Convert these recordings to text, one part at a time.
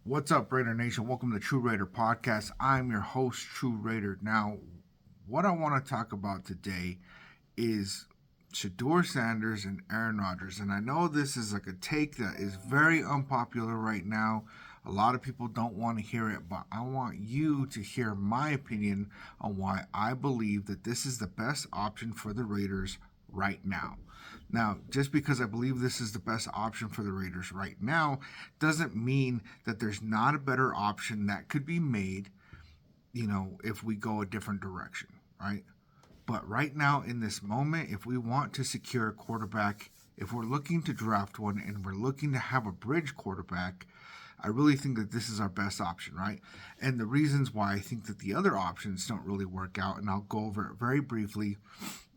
What's up, Raider Nation? Welcome to the TRU Raider Podcast. I'm your host, TRU Raider. Now, what I want to talk about today is Shedeur Sanders and Aaron Rodgers. And I know this is like a take that is very unpopular right now. A lot of people don't want to hear it, but I want you to hear my opinion on why I believe that this is the best option for the Raiders right now. Now, just because I believe this is the best option for the Raiders right now doesn't mean that there's not a better option that could be made, if we go a different direction, right? But right now, in this moment, if we want to secure a quarterback, if we're looking to draft one and we're looking to have a bridge quarterback, I really think that this is our best option, right? And the reasons why I think that the other options don't really work out, and I'll go over it very briefly,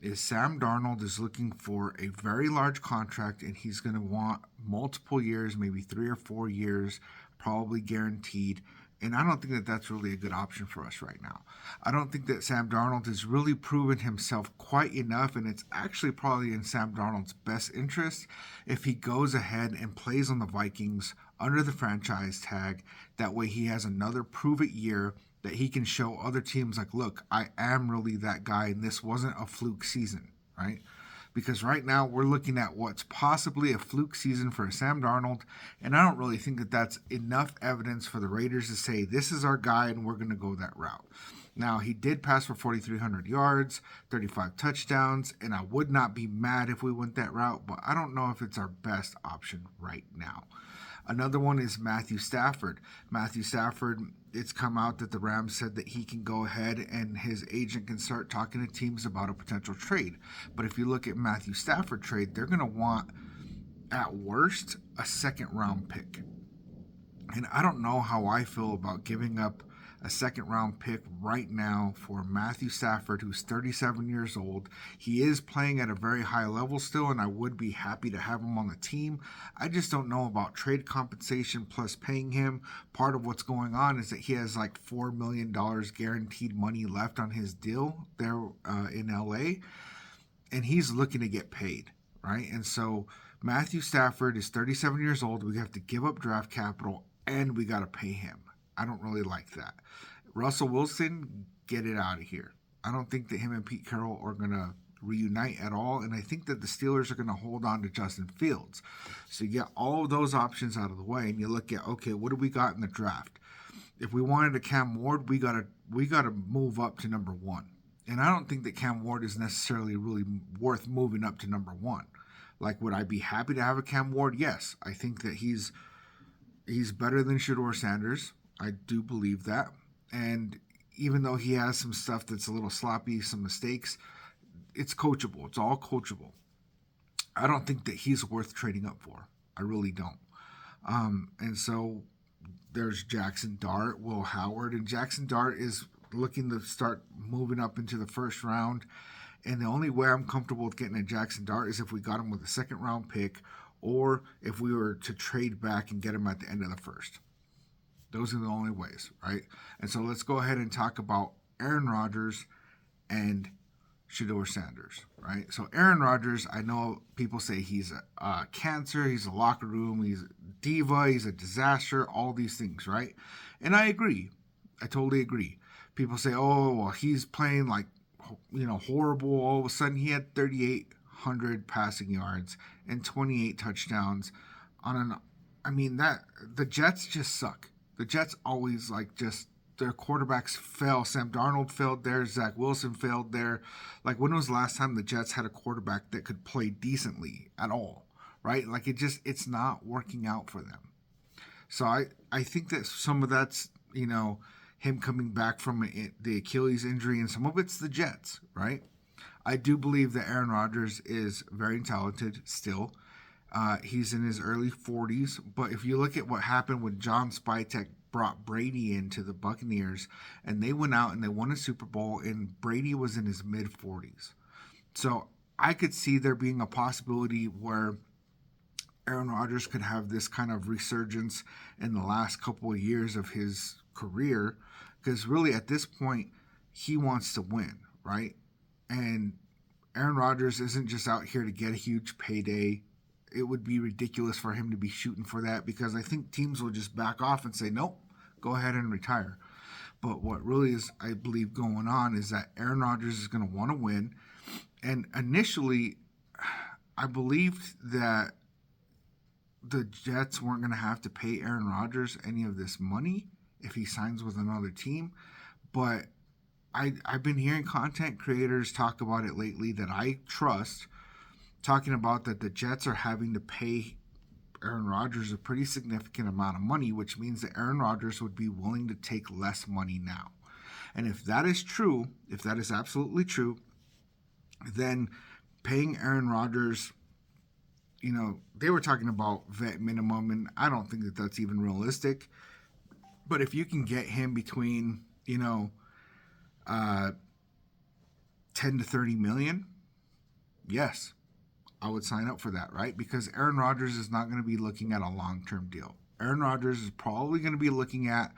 is Sam Darnold is looking for a very large contract, and he's going to want multiple years, maybe 3 or 4 years, probably guaranteed. And I don't think that that's really a good option for us right now. I don't think that Sam Darnold has really proven himself quite enough, and it's actually probably in Sam Darnold's best interest if he goes ahead and plays on the Vikings under the franchise tag. That way he has another prove-it year that he can show other teams like, look, I am really that guy, and this wasn't a fluke season, right? Because right now we're looking at what's possibly a fluke season for Sam Darnold, and I don't really think that that's enough evidence for the Raiders to say this is our guy and we're going to go that route. Now, he did pass for 4,300 yards, 35 touchdowns, and I would not be mad if we went that route, but I don't know if it's our best option right now. Another one is Matthew Stafford. Matthew Stafford, it's come out that the Rams said that he can go ahead and his agent can start talking to teams about a potential trade. But if you look at Matthew Stafford trade, they're going to want, at worst, a second-round pick. And I don't know how I feel about giving up a second-round pick right now for Matthew Stafford, who's 37 years old. He is playing at a very high level still, and I would be happy to have him on the team. I just don't know about trade compensation plus paying him. Part of what's going on is that he has like $4 million guaranteed money left on his deal there in LA, and he's looking to get paid, right? And so Matthew Stafford is 37 years old. We have to give up draft capital, and we got to pay him. I don't really like that. Russell Wilson, get it out of here. I don't think that him and Pete Carroll are going to reunite at all, and I think that the Steelers are going to hold on to Justin Fields. So you get all of those options out of the way, and you look at, okay, what do we got in the draft? If we wanted a Cam Ward, we gotta move up to number 1. And I don't think that Cam Ward is necessarily really worth moving up to number 1. Like, would I be happy to have a Cam Ward? Yes. I think that he's better than Shedeur Sanders. I do believe that. And even though he has some stuff that's a little sloppy, some mistakes, it's coachable. It's all coachable. I don't think that he's worth trading up for. I really don't. And so there's Jackson Dart, Will Howard, and Jackson Dart is looking to start moving up into the first round. And the only way I'm comfortable with getting a Jackson Dart is if we got him with a second round pick, or if we were to trade back and get him at the end of the first. Those are the only ways, right? And so let's go ahead and talk about Aaron Rodgers and Shedeur Sanders, right? So Aaron Rodgers, I know people say he's a cancer, he's a locker room, he's a diva, he's a disaster, all these things, right? And I agree. I totally agree. People say, oh, well, he's playing like, horrible. All of a sudden he had 3,800 passing yards and 28 touchdowns the Jets just suck. The Jets always their quarterbacks fail. Sam Darnold failed there. Zach Wilson failed there. Like, when was the last time the Jets had a quarterback that could play decently at all, right? Like, it's not working out for them. So I think that some of that's, him coming back from the Achilles injury, and some of it's the Jets, right? I do believe that Aaron Rodgers is very talented still. He's in his early 40s, but if you look at what happened when John Spytek brought Brady into the Buccaneers, and they went out and they won a Super Bowl, and Brady was in his mid-40s. So I could see there being a possibility where Aaron Rodgers could have this kind of resurgence in the last couple of years of his career, because really at this point, he wants to win, right? And Aaron Rodgers isn't just out here to get a huge payday. it would be ridiculous for him to be shooting for that, because I think teams will just back off and say, nope, go ahead and retire. But what really is, I believe, going on is that Aaron Rodgers is going to want to win. And initially, I believed that the Jets weren't going to have to pay Aaron Rodgers any of this money if he signs with another team. But I've been hearing content creators talk about it lately that I trust, talking about that the Jets are having to pay Aaron Rodgers a pretty significant amount of money, which means that Aaron Rodgers would be willing to take less money now. And if that is true, if that is absolutely true, then paying Aaron Rodgers, they were talking about vet minimum, and I don't think that that's even realistic. But if you can get him between, 10 to 30 million, yes, I would sign up for that, right? Because Aaron Rodgers is not going to be looking at a long-term deal. Aaron Rodgers is probably going to be looking at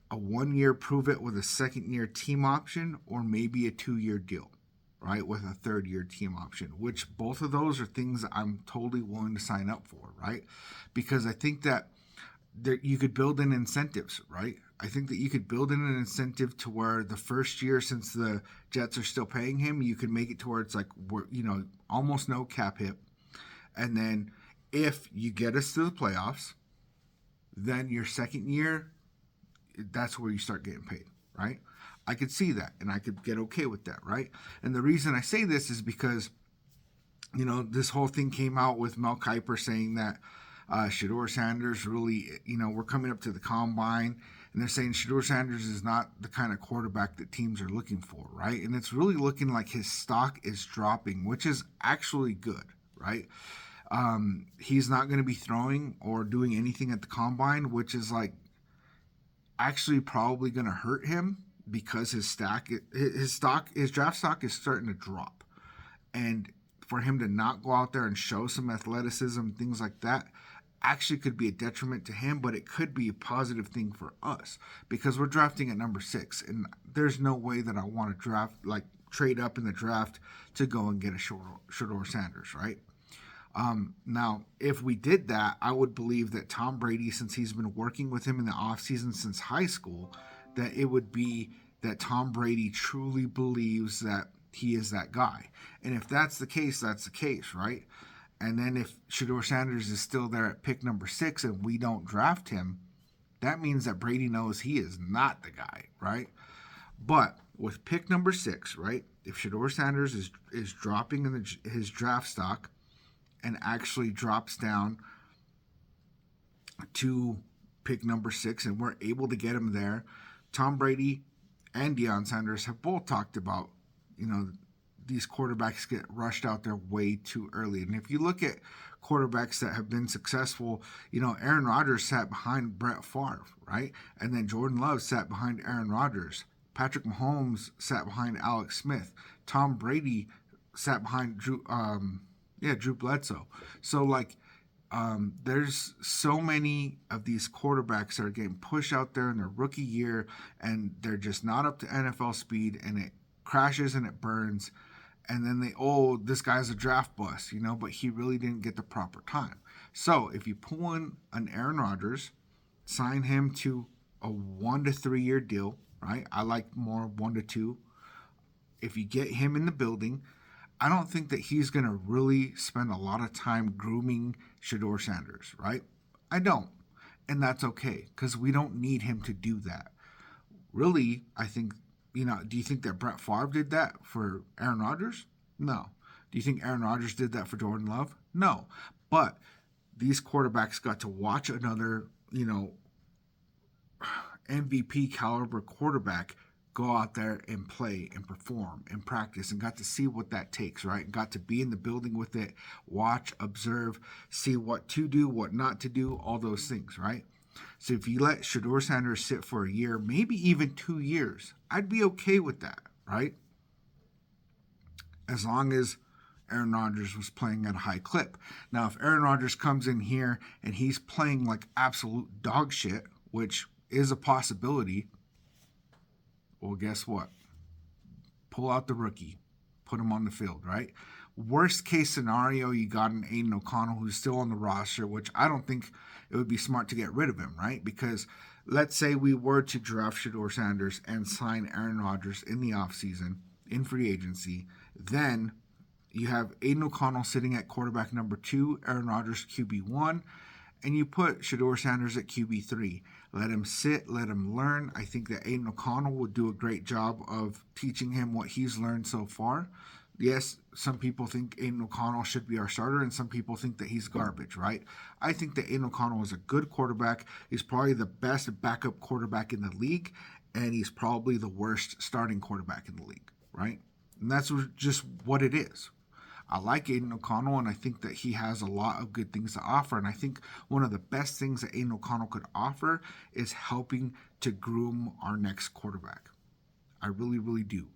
a 1-year prove-it with a second-year team option, or maybe a 2-year deal, right, with a third-year team option, which both of those are things I'm totally willing to sign up for, right? Because I think that you could build in incentives, right? I think that you could build in an incentive to where the first year, since the Jets are still paying him, you could make it to where it's like, almost no cap hit. And then if you get us to the playoffs, then your second year, that's where you start getting paid, right? I could see that, and I could get okay with that, right? And the reason I say this is because, this whole thing came out with Mel Kiper saying that Shedeur Sanders really, we're coming up to the combine, and they're saying Shedeur Sanders is not the kind of quarterback that teams are looking for, right? And it's really looking like his stock is dropping, which is actually good, right? He's not going to be throwing or doing anything at the combine, which is like actually probably going to hurt him, because his draft stock is starting to drop. And for him to not go out there and show some athleticism, things like that, actually could be a detriment to him, but it could be a positive thing for us, because we're drafting at number 6, and there's no way that I want to trade up in the draft to go and get a Shedeur Sanders, right? Now, if we did that, I would believe that Tom Brady, since he's been working with him in the offseason since high school, that it would be that Tom Brady truly believes that he is that guy. And if that's the case, that's the case, right? And then if Shedeur Sanders is still there at pick number 6 and we don't draft him, that means that Brady knows he is not the guy, right? But with pick number 6, right, if Shedeur Sanders is dropping in his draft stock and actually drops down to pick number 6 and we're able to get him there, Tom Brady and Deion Sanders have both talked about, these quarterbacks get rushed out there way too early. And if you look at quarterbacks that have been successful, Aaron Rodgers sat behind Brett Favre, right? And then Jordan Love sat behind Aaron Rodgers. Patrick Mahomes sat behind Alex Smith. Tom Brady sat behind Drew Bledsoe. So there's so many of these quarterbacks that are getting pushed out there in their rookie year, and they're just not up to NFL speed, and it crashes and it burns. And then this guy's a draft bust, but he really didn't get the proper time. So if you pull in an Aaron Rodgers, sign him to a 1 to 3 year deal, right? I like more 1 to 2. If you get him in the building, I don't think that he's going to really spend a lot of time grooming Shedeur Sanders, right? I don't. And that's okay, because we don't need him to do that. Really, I think, do you think that Brett Favre did that for Aaron Rodgers? No. Do you think Aaron Rodgers did that for Jordan Love? No. But these quarterbacks got to watch another, MVP caliber quarterback go out there and play and perform and practice, and got to see what that takes, right? Got to be in the building with it, watch, observe, see what to do, what not to do, all those things, right? So if you let Shedeur Sanders sit for a year, maybe even 2 years, I'd be okay with that, right? As long as Aaron Rodgers was playing at a high clip. Now, if Aaron Rodgers comes in here and he's playing like absolute dog shit, which is a possibility, well, guess what? Pull out the rookie. Put him on the field, right? Worst case scenario, you got an Aiden O'Connell who's still on the roster, which I don't think it would be smart to get rid of him, right? Because let's say we were to draft Shedeur Sanders and sign Aaron Rodgers in the offseason, in free agency, then you have Aiden O'Connell sitting at quarterback number 2, Aaron Rodgers QB1, and you put Shedeur Sanders at QB3. Let him sit, let him learn. I think that Aiden O'Connell would do a great job of teaching him what he's learned so far. Yes, some people think Aiden O'Connell should be our starter, and some people think that he's garbage, right? I think that Aiden O'Connell is a good quarterback. He's probably the best backup quarterback in the league, and he's probably the worst starting quarterback in the league, right? And that's just what it is. I like Aiden O'Connell, and I think that he has a lot of good things to offer. And I think one of the best things that Aiden O'Connell could offer is helping to groom our next quarterback. I really, really do.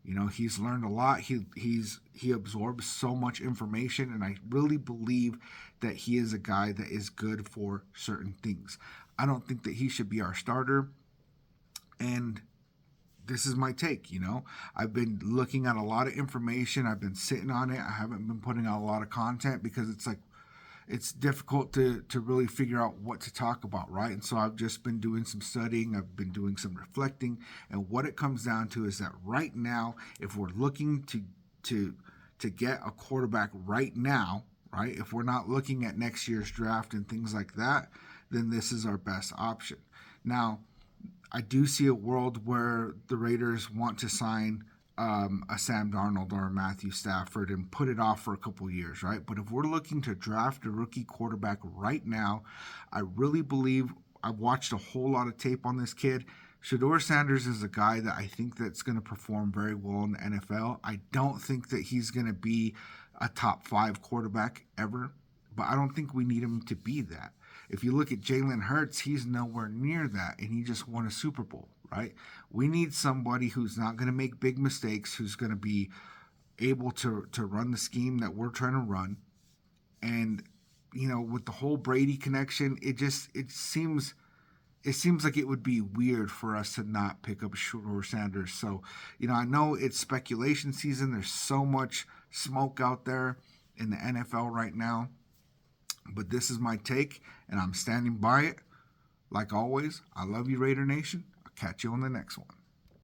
You know, he's learned a lot. He absorbs so much information, and I really believe that he is a guy that is good for certain things. I don't think that he should be our starter, and this is my take. You know, I've been looking at a lot of information. I've been sitting on it. I haven't been putting out a lot of content because it's difficult to really figure out what to talk about, right? And so I've just been doing some studying, I've been doing some reflecting, and what it comes down to is that right now, if we're looking to get a quarterback right now, right? If we're not looking at next year's draft and things like that, then this is our best option. Now, I do see a world where the Raiders want to sign a Sam Darnold or a Matthew Stafford and put it off for a couple years, right? But if we're looking to draft a rookie quarterback right now, I really believe I've watched a whole lot of tape on this kid. Shedeur Sanders is a guy that I think that's going to perform very well in the NFL. I don't think that he's going to be a top 5 quarterback ever, but I don't think we need him to be that. If you look at Jalen Hurts, he's nowhere near that, and he just won a Super Bowl, right? We need somebody who's not going to make big mistakes, who's going to be able to run the scheme that we're trying to run. And, you know, with the whole Brady connection, it seems like it would be weird for us to not pick up Shedeur Sanders. So, you know, I know it's speculation season. There's so much smoke out there in the NFL right now. But this is my take, and I'm standing by it. Like always, I love you, Raider Nation. I'll catch you on the next one.